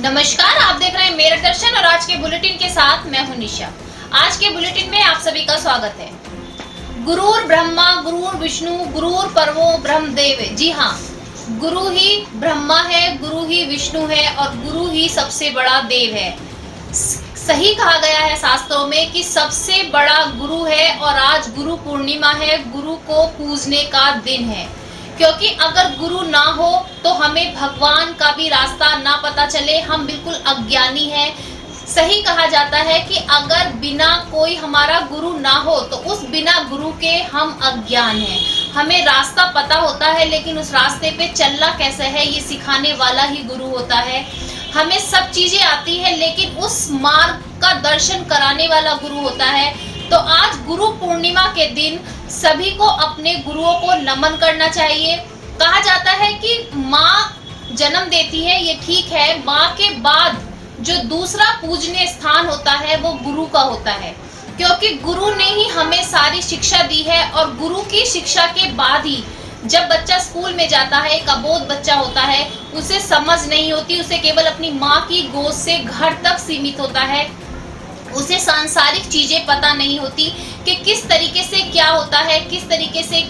नमस्कार, आप देख रहे हैं मेरठ दर्शन और आज के बुलेटिन के साथ मैं हूं निशा। आज के बुलेटिन में आप सभी का स्वागत है। गुरुर ब्रह्मा गुरुर विष्णु गुरुर परमो ब्रह्म देव। जी हाँ, गुरु ही ब्रह्मा है, गुरु ही विष्णु है और गुरु ही सबसे बड़ा देव है। सही कहा गया है शास्त्रों में कि सबसे बड़ा गुरु है और आज गुरु पूर्णिमा है, गुरु को पूजने का दिन है। क्योंकि अगर गुरु ना हो तो हमें भगवान का भी रास्ता ना पता चले, हम बिल्कुल अज्ञानी हैं। सही कहा जाता है कि अगर बिना कोई हमारा गुरु ना हो तो उस बिना गुरु के हम अज्ञान हैं। हमें रास्ता पता होता है लेकिन उस रास्ते पे चलना कैसे है ये सिखाने वाला ही गुरु होता है। हमें सब चीजें आती है लेकिन उस मार्ग का दर्शन कराने वाला गुरु होता है। तो आज गुरु पूर्णिमा के दिन सभी को अपने गुरुओं को नमन करना चाहिए। कहा जाता है कि माँ जन्म देती है, ये ठीक है, माँ के बाद जो दूसरा पूजनीय स्थान होता है वो गुरु का होता है, क्योंकि गुरु ने ही हमें सारी शिक्षा दी है। और गुरु की शिक्षा के बाद ही जब बच्चा स्कूल में जाता है, एक अबोध बच्चा होता है, उसे समझ नहीं होती, उसे केवल अपनी माँ की गोद से घर तक सीमित होता है, उसे सांसारिक चीजें पता नहीं होती कि किस तरीके से क्या होता है, किस तरीके से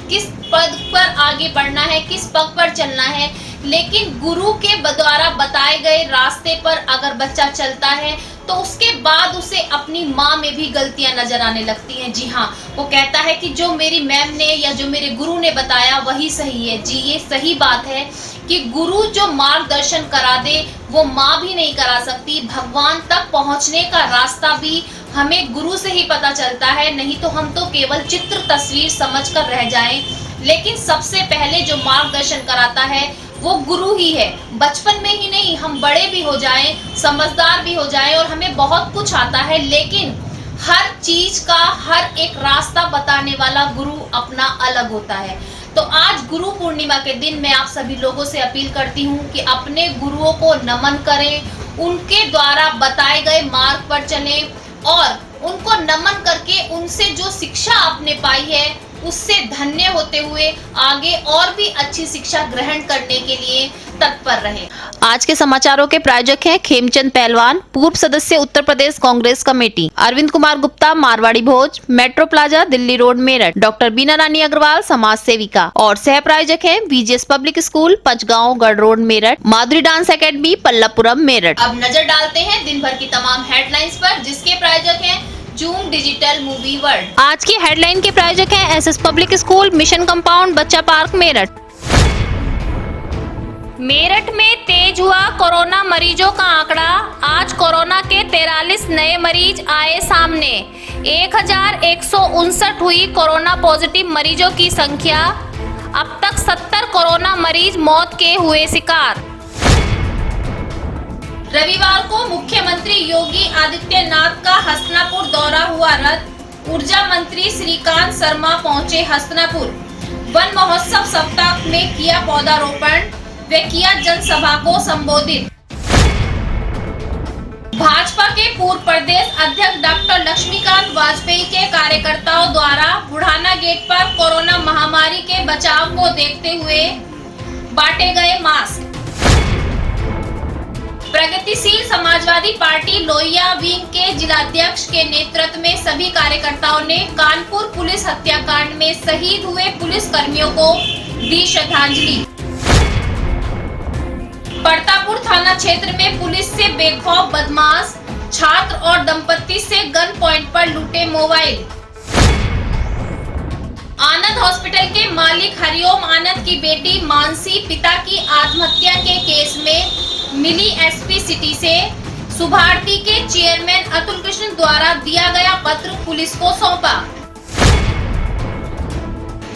किस पद पर आगे बढ़ना है, किस पग पर चलना है। लेकिन गुरु के द्वारा बताए गए रास्ते पर अगर बच्चा चलता है तो उसके बाद उसे अपनी माँ में भी गलतियां नजर आने लगती हैं। जी हाँ, वो कहता है कि जो मेरी मैम ने या जो मेरे गुरु ने बताया वही सही है। जी, ये सही बात है कि गुरु जो मार्गदर्शन करा दे वो माँ भी नहीं करा सकती। भगवान तक पहुँचने का रास्ता भी हमें गुरु से ही पता चलता है, नहीं तो हम तो केवल चित्र तस्वीर समझकर रह जाएं। लेकिन सबसे पहले जो मार्गदर्शन कराता है वो गुरु ही है। बचपन में ही नहीं, हम बड़े भी हो जाएं, समझदार भी हो जाएं और हमें बहुत कुछ आता है, लेकिन हर चीज का हर एक रास्ता बताने वाला गुरु अपना अलग होता है। तो आज गुरु पूर्णिमा के दिन मैं आप सभी लोगों से अपील करती हूँ कि अपने गुरुओं को नमन करें, उनके द्वारा बताए गए मार्ग पर चलें और उनको नमन करके उनसे जो शिक्षा आपने पाई है उससे धन्य होते हुए आगे और भी अच्छी शिक्षा ग्रहण करने के लिए तत्पर रहे। आज के समाचारों के प्रायोजक हैं खेमचंद पहलवान, पूर्व सदस्य Uttar Pradesh Congress committee, Arvind Kumar Gupta, Marwari Bhoj, metro plaza, Delhi road, Meerut, doctor Bina Rani Agrawal, समाज सेविका, और सह प्रायोजक हैं VGS पब्लिक स्कूल, पंचगांव, गढ़ रोड, मेरठ, माधुरी डांस एकेडमी, पल्लवपुरम, मेरठ। अब नजर डालते हैं दिन भर की तमाम हेडलाइंस पर, जिसके प्रायोजक हैं जूम डिजिटल मूवी वर्ल्ड। आज की हेडलाइन के प्रायोजक हैं SS public school, mission compound, बच्चा पार्क, मेरठ। मेरठ में तेज हुआ कोरोना मरीजों का आंकड़ा। आज कोरोना के 43 नए मरीज आए सामने। 1159 हुई कोरोना पॉजिटिव मरीजों की संख्या। अब तक 70 कोरोना मरीज मौत के हुए शिकार। रविवार को मुख्यमंत्री योगी आदित्यनाथ का हस्तिनापुर दौरा हुआ रद्द। ऊर्जा मंत्री श्रीकांत शर्मा पहुंचे हस्तिनापुर। वन महोत्सव सप्ताह में किया पौधारोपण व किया जनसभा को संबोधित। भाजपा के पूर्व प्रदेश अध्यक्ष डॉक्टर लक्ष्मीकांत वाजपेयी के कार्यकर्ताओं द्वारा बुढ़ाना गेट पर कोरोना महामारी के बचाव को देखते हुए बांटे गए मास्क। प्रगतिशील समाजवादी पार्टी लोहिया विंग के जिलाध्यक्ष के नेतृत्व में सभी कार्यकर्ताओं ने कानपुर पुलिस हत्याकांड में शहीद हुए पुलिस कर्मियों को दी श्रद्धांजलि। परतापुर थाना क्षेत्र में पुलिस से बेखौफ बदमाश, छात्र और दंपत्ति से गन पॉइंट पर लूटे मोबाइल। आनंद हॉस्पिटल के मालिक हरिओम आनंद की बेटी मानसी पिता की आत्महत्या के केस में मिली SP सिटी से सुभारती के चेयरमैन अतुल कृष्ण द्वारा दिया गया पत्र पुलिस को सौंपा।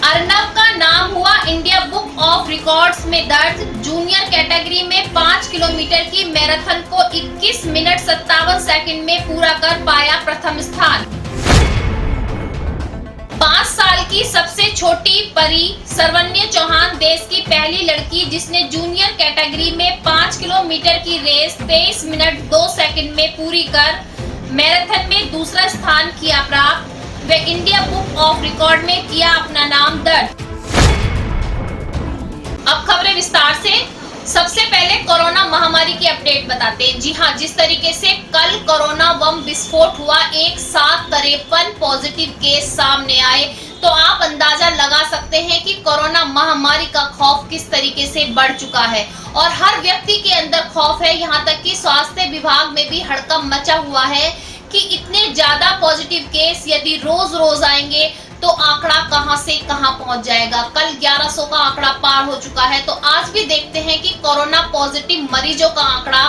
अर्नब का नाम हुआ इंडिया बुक ऑफ रिकॉर्ड्स में दर्ज। जूनियर कैटेगरी में 5 किलोमीटर की मैराथन को 21 मिनट 57 सेकंड में पूरा कर पाया प्रथम स्थान। 5 साल की सबसे छोटी परी सरवण्य चौहान देश की पहली लड़की जिसने जूनियर कैटेगरी में 5 किलोमीटर की रेस 23 मिनट 2 सेकंड में पूरी कर मैराथन में दूसरा स्थान किया प्राप्त व इंडिया बुक ऑफ रिकॉर्ड में किया अपना नाम दर्ज। अब खबरें विस्तार से। सबसे पहले कोरोना महामारी महामारी की अपडेट बताते हैं। जी हाँ, जिस तरीके से कल कोरोना बम विस्फोट हुआ, एक साथ 53 पॉजिटिव केस सामने आए, तो आप अंदाजा लगा सकते हैं कि कोरोना महामारी का खौफ किस तरीके से बढ़ चुका है और हर व्यक्ति के अंदर खौफ है। यहाँ तक कि स्वास्थ्य विभाग में भी हड़कंप मचा हुआ है कि इतने ज्यादा पॉजिटिव केस यदि रोज रोज आएंगे तो आंकड़ा कहां से कहां पहुंच जाएगा। कल 1100 का आंकड़ा पार हो चुका है, तो आज भी देखते हैं कि कोरोना पॉजिटिव मरीजों का आंकड़ा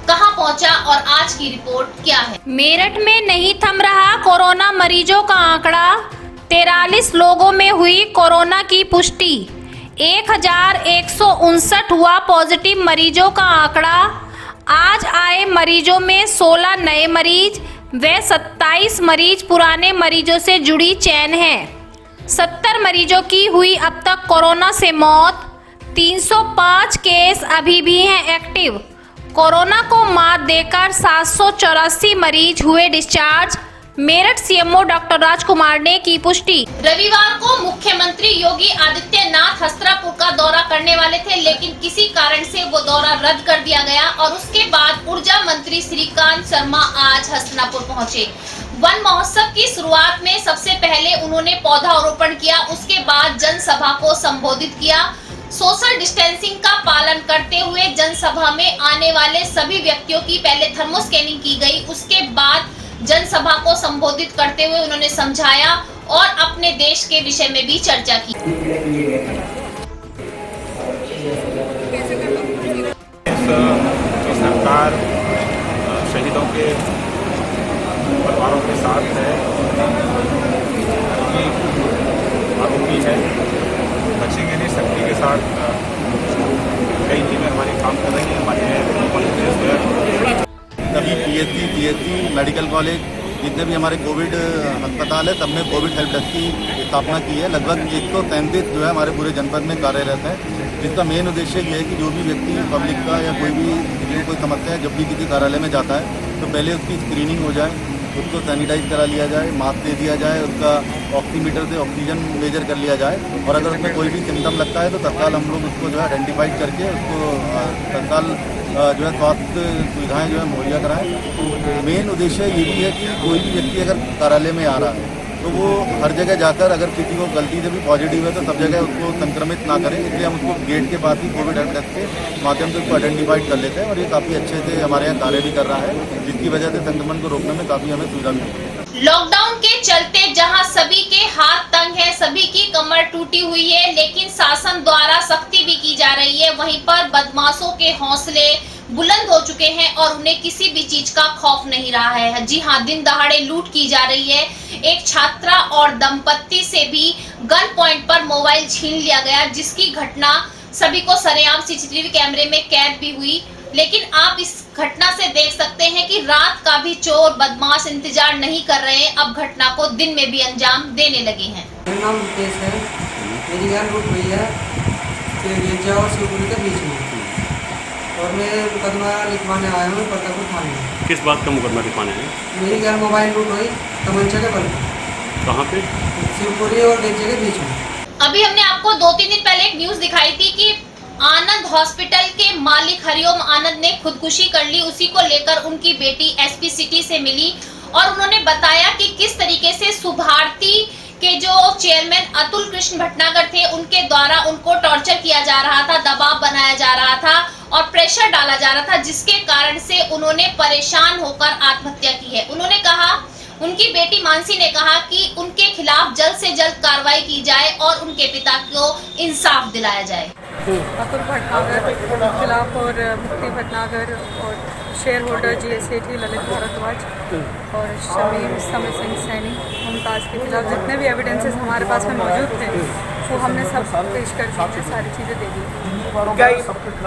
कहां पहुंचा और आज की रिपोर्ट क्या है। मेरठ में नहीं थम रहा कोरोना मरीजों का आंकड़ा, 43 लोगों में हुई कोरोना की पुष्टि, 1159 हुआ पॉजिटिव मरीजों का आंकड़ा। आज आए मरीजों में 16 नए मरीज व 27 मरीज पुराने मरीजों से जुड़ी चेन है। 70 मरीजों की हुई अब तक कोरोना से मौत, 305 केस अभी भी हैं एक्टिव। कोरोना को मात देकर 784 मरीज हुए डिस्चार्ज, मेरठ सीएमओ डॉक्टर राजकुमार ने की पुष्टि। रविवार को मुख्यमंत्री योगी आदित्यनाथ हस्तिनापुर का दौरा करने वाले थे, लेकिन किसी कारण से वो दौरा रद्द कर दिया गया और उसके बाद ऊर्जा मंत्री श्रीकांत शर्मा आज हस्तिनापुर पहुंचे। वन महोत्सव की शुरुआत में सबसे पहले उन्होंने पौधारोपण किया, उसके बाद जनसभा को संबोधित किया। सोशल डिस्टेंसिंग का पालन करते हुए जनसभा में आने वाले सभी व्यक्तियों की पहले थर्मो स्कैनिंग की गई, उसके बाद जनसभा को संबोधित करते हुए उन्होंने समझाया और अपने देश के विषय में भी चर्चा की। सरकार शहीदों के परिवारों के साथ है, आरोपी है, बचेंगे नहीं, शक्ति के साथ कई टीमें हमारी काम कर रही हैं। हमारे सभी पीएचसी, मेडिकल कॉलेज, जितने भी हमारे कोविड अस्पताल है, सब में कोविड हेल्प डेस्क की स्थापना की है। लगभग 137 जो है हमारे पूरे जनपद में कार्यरत है, जिसका मेन उद्देश्य ये है कि जो भी व्यक्ति पब्लिक का या कोई भी किसी को कोई समस्या है, जब भी किसी कार्यालय में जाता है तो पहले उसकी स्क्रीनिंग हो जाए, उसको सैनिटाइज करा लिया जाए, मास्क दे दिया जाए, उसका ऑक्सीमीटर से ऑक्सीजन मेजर कर लिया जाए और अगर उसमें कोई भी सिम्टम लगता है तो तत्काल हम लोग उसको जो है आइडेंटिफाइड करके उसको तत्काल जो है स्वास्थ्य सुविधाएं जो है मुहैया कराएं। मेन उद्देश्य ये भी है कि कोई भी व्यक्ति अगर कार्यालय में आ रहा है तो वो हर जगह जाकर अगर किसी को गलती से भी पॉजिटिव है तो सब जगह उसको संक्रमित ना करें, इसलिए हम उसको गेट के पास ही कोविड हेल्प डेस्क के माध्यम से उसको आइडेंटिफाइड कर लेते हैं और ये काफ़ी अच्छे से हमारे यहाँ कार्य भी कर रहा है, जिसकी वजह से संक्रमण को रोकने में काफ़ी हमें सुविधा मिलती है। लॉकडाउन के चलते जहां सभी के हाथ तंग है, सभी की कमर टूटी हुई है, लेकिन शासन द्वारा सख्ती भी की जा रही है, वहीं पर बदमाशों के हौसले बुलंद हो चुके हैं और उन्हें किसी भी चीज का खौफ नहीं रहा है। जी हाँ, दिन दहाड़े लूट की जा रही है। एक छात्रा और दंपत्ति से भी गन पॉइंट पर मोबाइल छीन लिया गया, जिसकी घटना सभी को सरेआम सीसीटीवी कैमरे में कैद भी हुई। लेकिन आप इस घटना से देख सकते हैं कि रात का भी चोर बदमाश इंतजार नहीं कर रहे हैं, अब घटना को दिन में भी अंजाम देने लगे हैं। मेरा नाम मुकेश है, मेरी गाय लूट हुई है रेंजा और शिवपुरी के बीच में और मैं मुकदमा लिखवाने आया हूँ प्रतापपुर थाने में। किस बात का मुकदमा लिखवाने हैं? मेरी गाय मोबाइल लूट हुई तमंचा के बल पर। कहाँ पे? शिवपुरी और रेंजा के बीच में। अभी हमने आपको 2-3 दिन पहले एक न्यूज दिखाई थी कि आनंद हॉस्पिटल के मालिक हरिओम आनंद ने खुदकुशी कर ली। उसी को लेकर उनकी बेटी एसपी सिटी से मिली और उन्होंने बताया कि किस तरीके से सुभारती के जो चेयरमैन अतुल कृष्ण भटनागर थे, उनके द्वारा उनको टॉर्चर किया जा रहा था, दबाव बनाया जा रहा था और प्रेशर डाला जा रहा था, जिसके कारण से उन्होंने परेशान होकर आत्महत्या की है। उन्होंने कहा, उनकी बेटी मानसी ने कहा कि उनके खिलाफ जल्द से जल्द कार्रवाई की जाए और उनके पिता को इंसाफ दिलाया जाए। अतुल भटनागर के खिलाफ और मुक्ति भटनागर और शेयर होल्डर जीएस सेठी ललित भारद्वाज और शमीम समय सिंह सैनी मुमताज़ के खिलाफ जितने भी एविडेंसेस हमारे पास में मौजूद थे वो हमने सब पेश कर दी, सारी चीज़ें दे दी।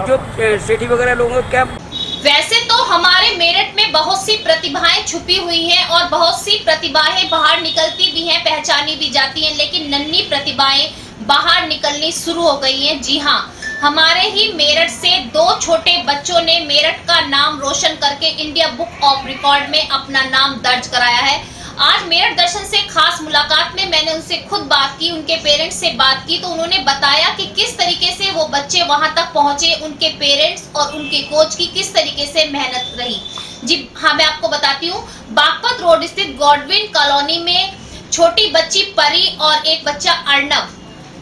जो सेठी वगैरह लोगों को क्या वैसे तो हमारे मेरठ में बहुत सी प्रतिभाएं छुपी हुई हैं और बहुत सी प्रतिभाएं बाहर निकलती भी हैं, पहचानी भी जाती हैं, लेकिन नन्ही प्रतिभाएं बाहर निकलनी शुरू हो गई हैं। जी हाँ, हमारे ही मेरठ से 2 छोटे बच्चों ने मेरठ का नाम रोशन करके इंडिया बुक ऑफ रिकॉर्ड में अपना नाम दर्ज कराया है। आज मेरठ दर्शन से खास मुलाकात में मैंने उनसे खुद बात की, उनके पेरेंट्स से बात की, तो उन्होंने बताया कि किस तरीके से वो बच्चे वहां तक पहुंचे, उनके पेरेंट्स और उनके कोच की किस तरीके से मेहनत रही। जी हाँ, मैं आपको बताती हूँ, बागपत रोड स्थित गॉडविन कॉलोनी में छोटी बच्ची परी और एक बच्चा अर्नव,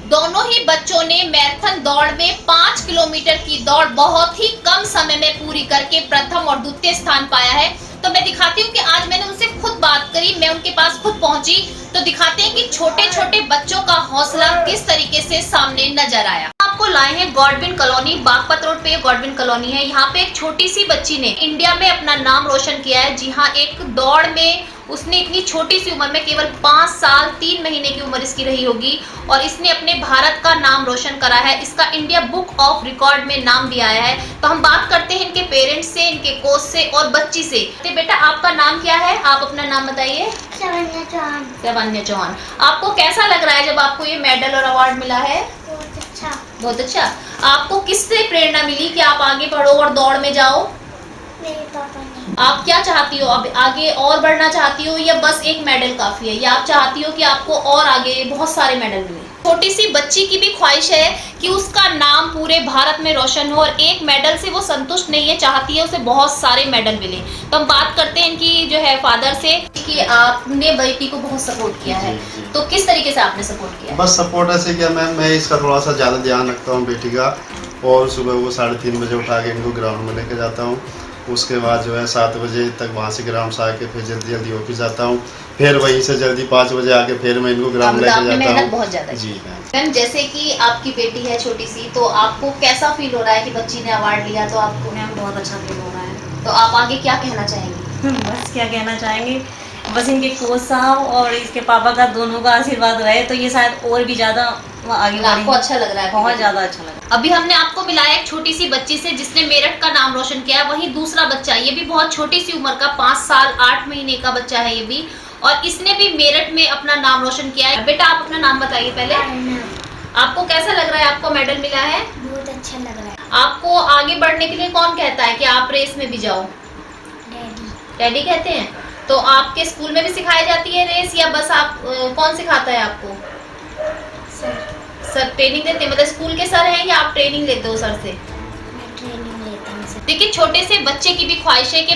दोनों ही बच्चों ने मैराथन दौड़ में 5 किलोमीटर की दौड़ बहुत ही कम समय में पूरी करके प्रथम और द्वितीय स्थान पाया है। तो मैं दिखाती हूँ कि आज मैंने उनसे खुद बात करी, मैं उनके पास खुद पहुंची, तो दिखाते हैं कि छोटे छोटे बच्चों का हौसला किस तरीके से सामने नजर आया। आपको लाए हैं गॉडविन कॉलोनी, बागपत रोड पे गॉडविन कॉलोनी है। यहाँ पे एक छोटी सी बच्ची ने इंडिया में अपना नाम रोशन किया है। जी हाँ, एक दौड़ में उसने इतनी छोटी सी उम्र में, केवल 5 साल 3 महीने की उम्र इसकी रही होगी, और इसने अपने भारत का नाम रोशन करा है। इसका इंडिया बुक ऑफ रिकॉर्ड में नाम भी आया है। तो हम बात करते हैं इनके पेरेंट्स से, इनके कोच से और बच्ची से। तो बेटा, आपका नाम क्या है? आप अपना नाम बताइए। शवन्या चौहान। आपको कैसा लग रहा है जब आपको ये मेडल और अवार्ड मिला है? बहुत अच्छा। आपको किससे प्रेरणा मिली कि आप आगे बढ़ो और दौड़ में जाओ? मेरे पापा ने। आप क्या चाहती हो? अब आगे और बढ़ना चाहती हो या बस एक मेडल काफी है, या आप चाहती हो कि आपको और आगे बहुत सारे मेडल मिले? छोटी सी बच्ची की भी ख्वाहिश है कि उसका नाम पूरे भारत में रोशन हो, और एक मेडल से वो संतुष्ट नहीं है, चाहती है उसे बहुत सारे मेडल मिले। तो हम बात करते हैं इनकी जो है फादर से कि आपने बेटी को बहुत सपोर्ट किया है, तो किस तरीके से आपने सपोर्ट किया? बस सपोर्ट ऐसे किया, मैं इसका थोड़ा सा ज़्यादा ध्यान रखता हूँ बेटी का, और सुबह वो 3:30 बजे उठा के इनको ग्राउंड में लेके जाता हूँ। उसके बाद जो है 7 बजे तक वहाँ से ग्राउंड से आके फिर जल्दी ऑफिस जाता हूँ, फिर वहीं से जल्दी 5 बजे आके फिर मैं इनको ग्राउंड लेके जाता हूँ। बहुत ज्यादा। जी मैम, जैसे कि आपकी बेटी है छोटी सी, तो आपको कैसा फील हो रहा है कि बच्ची ने अवार्ड लिया? तो आपको मैम बहुत अच्छा फील हो रहा है। तो आप आगे क्या कहना चाहेंगी? बस क्या कहना चाहेंगे, बस इनके कोच साहब और इसके पापा का दोनों का आशीर्वाद रहे तो ये शायद और भी ज्यादा आगे बढ़ेंगे। आपको अच्छा लग रहा है? बहुत ज्यादा अच्छा लग रहा है। अभी हमने आपको मिलाया एक छोटी सी बच्ची से जिसने मेरठ का नाम रोशन किया है। वहीं दूसरा बच्चा, ये भी बहुत छोटी सी उम्र का 5 साल 8 महीने का बच्चा है ये भी, और इसने भी मेरठ में अपना नाम रोशन किया है। बेटा, आप अपना नाम बताइए पहले। आपको कैसा लग रहा है? आपको मेडल मिला है? बहुत अच्छा लग रहा है। आपको आगे बढ़ने के लिए कौन कहता है कि आप रेस में भी जाओ? डैडी। डैडी कहते हैं। तो आपके स्कूल में भी सिखाई जाती है रेस, या बस आप कौन सिखाता है आपको? सर ट्रेनिंग देते हैं? मतलब स्कूल के सर हैं या आप ट्रेनिंग लेते हो सर से? मैं ट्रेनिंग लेता हूँ सर। देखिए, छोटे से बच्चे की भी ख्वाहिश है कि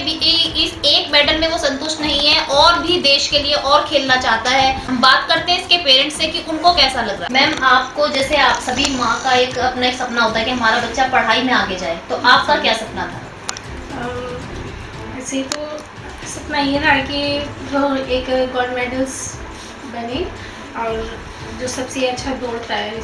इस एक मेडल में वो संतुष्ट नहीं है, और भी देश के लिए और खेलना चाहता है। हम बात करते हैं इसके पेरेंट्स से कि उनको कैसा लग रहा है। मैम, आपको जैसे आप सभी माँ का अपना एक सपना होता है कि हमारा बच्चा पढ़ाई में आगे जाए, तो आपका क्या सपना था? ऐसे तो सपना ये रहा कि जो एक गोल्ड मेडल्स बने और जो सबसे अच्छा दौड़ता है।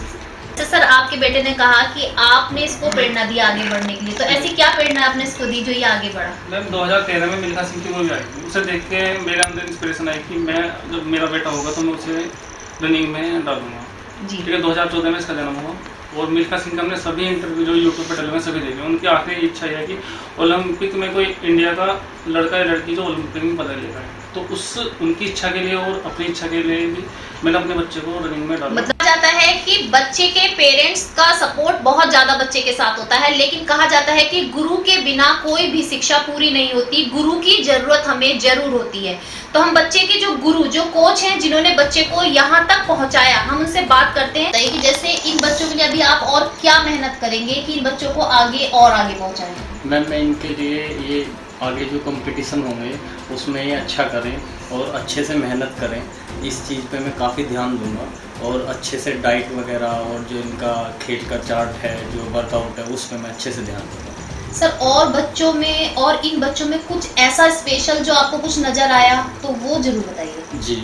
तो सर, आपके बेटे ने कहा कि आपने इसको प्रेरणा दी आगे बढ़ने के लिए, तो ऐसी क्या प्रेरणा आपने इसको दी जो ये आगे बढ़ा? मैम, 2013 में मिल्खा सिंह की मूवी आई थी, उसे देख के मेरे अंदर इंस्पिरेशन आई कि मैं जब मेरा बेटा होगा तो मैं उसे रनिंग में डालूंगा। जी। ठीक है, 2014 में इसका जन्म हुआ, और मिल्खा सिंह का हमने सभी इंटरव्यू जो यूट्यूब पर डले हुए सभी देखे। उनकी आखिरी इच्छा यह है कि ओलंपिक में कोई इंडिया का लड़का या लड़की जो ओलंपिक में पदक लेगा है, तो उनकी इच्छा के लिए और अपनी इच्छा के लिए भी मैंने अपने बच्चे को रनिंग में डाला। मतलब जाता है कि बच्चे के पेरेंट्स का सपोर्ट बहुत ज्यादा बच्चे के साथ होता है, लेकिन कहा जाता है कि गुरु के बिना कोई भी शिक्षा पूरी नहीं होती, गुरु की जरूरत हमें जरूर होती है। तो हम बच्चे के जो गुरु, जो कोच हैं, जिन्होंने बच्चे को यहाँ तक पहुँचाया, हम उनसे बात करते हैं कि जैसे इन बच्चों के लिए अभी आप और क्या मेहनत करेंगे कि इन बच्चों को आगे और आगे पहुँचाएं? मैम, मैं इनके लिए ये आगे जो कंपटीशन होंगे उसमें ये अच्छा करें और अच्छे से मेहनत करें, इस चीज़ पे मैं काफ़ी ध्यान दूंगा, और अच्छे से डाइट वगैरह और जो इनका खेल का चार्ट है, जो वर्कआउट है, उस पर मैं अच्छे से ध्यान दूंगा। सर, और बच्चों में और इन बच्चों में कुछ ऐसा स्पेशल जो आपको कुछ नज़र आया तो वो जरूर बताइए। जी,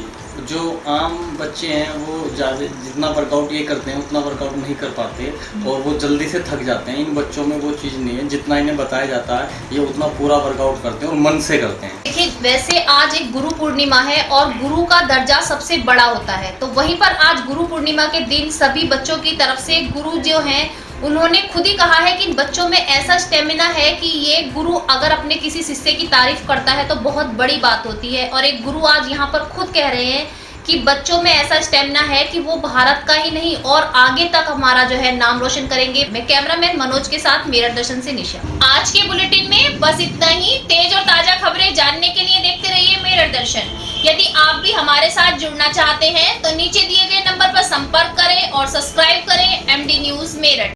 जो आम बच्चे हैं वो ज़्यादा जितना वर्कआउट ये करते हैं उतना वर्कआउट नहीं कर पाते, और वो जल्दी से थक जाते हैं। इन बच्चों में वो चीज़ नहीं है, जितना इन्हें बताया जाता है ये उतना पूरा वर्कआउट करते हैं और मन से करते हैं। देखिए, वैसे आज एक गुरु पूर्णिमा है और गुरु का दर्जा सबसे बड़ा होता है, तो वहीं पर आज गुरु पूर्णिमा के दिन सभी बच्चों की तरफ से गुरु जो हैं उन्होंने खुद ही कहा है कि इन बच्चों में ऐसा स्टेमिना है कि ये गुरु अगर अपने किसी शिष्य की तारीफ करता है तो बहुत बड़ी बात होती है। और एक गुरु आज यहाँ पर खुद कह रहे हैं कि बच्चों में ऐसा स्टेमिना है कि वो भारत का ही नहीं और आगे तक हमारा जो है नाम रोशन करेंगे। मैं कैमरामैन मनोज के साथ मेरठ दर्शन से निशा। आज के बुलेटिन में बस इतना ही। तेज और ताजा खबरें जानने के लिए देखते रहिए मेरठ दर्शन। यदि आप भी हमारे साथ जुड़ना चाहते हैं तो नीचे दिए गए नंबर पर संपर्क करें और सब्सक्राइब करें MD न्यूज मेरठ।